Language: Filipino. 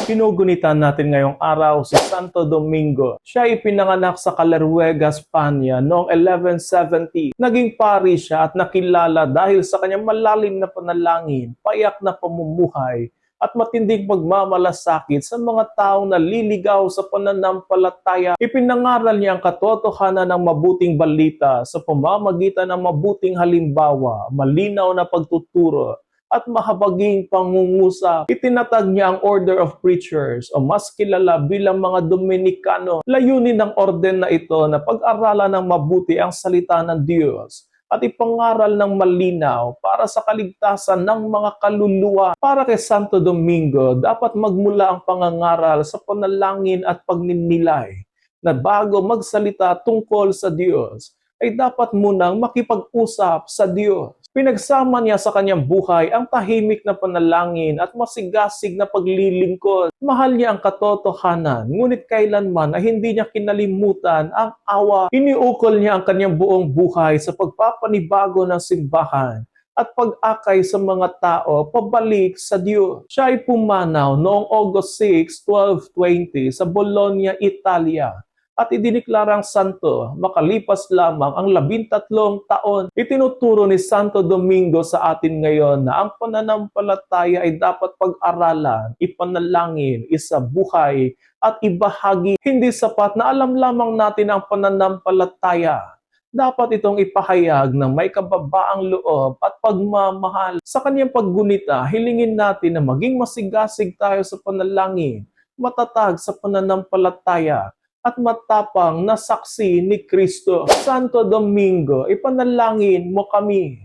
Pinugunitan natin ngayong araw si Santo Domingo. Siya ay ipinanganak sa Caleruega, Spanya noong 1170. Naging pari siya at nakilala dahil sa kanyang malalim na panalangin, payak na pamumuhay, at matinding pagmamalasakit sa mga taong naliligaw sa pananampalataya. Ipinangaral niya ang katotohanan ng mabuting balita sa pamamagitan ng mabuting halimbawa, malinaw na pagtuturo, at mahabaging pangungusap. Itinatag niya ang Order of Preachers o mas kilala bilang mga Dominikano. Layunin ng orden na ito na pag-aralan ng mabuti ang salita ng Diyos at ipangaral ng malinaw para sa kaligtasan ng mga kaluluwa. Para kay Santo Domingo, dapat magmula ang pangangaral sa panalangin at pagninilay na bago magsalita tungkol sa Diyos, ay dapat munang makipag-usap sa Diyos. Pinagsama niya sa kanyang buhay ang tahimik na panalangin at masigasig na paglilingkod. Mahal niya ang katotohanan, ngunit kailanman ay hindi niya kinalimutan ang awa. Iniukol niya ang kanyang buong buhay sa pagpapanibago ng simbahan at pag-akay sa mga tao pabalik sa Diyos. Siya ay pumanaw noong August 6, 1220 sa Bologna, Italia, at idiniklarang santo makalipas lamang ang 13 taon. Itinuturo ni Santo Domingo sa atin ngayon na ang pananampalataya ay dapat pag-aralan, ipanalangin, isabuhay, at ibahagi. Hindi sapat na alam lamang natin ang pananampalataya. Dapat itong ipahayag ng may kababaang loob at pagmamahal. Sa kanyang paggunita, hilingin natin na maging masigasig tayo sa panalangin, matatag sa pananampalataya, at matapang na saksi ni Kristo. Santo Domingo, ipanalangin mo kami.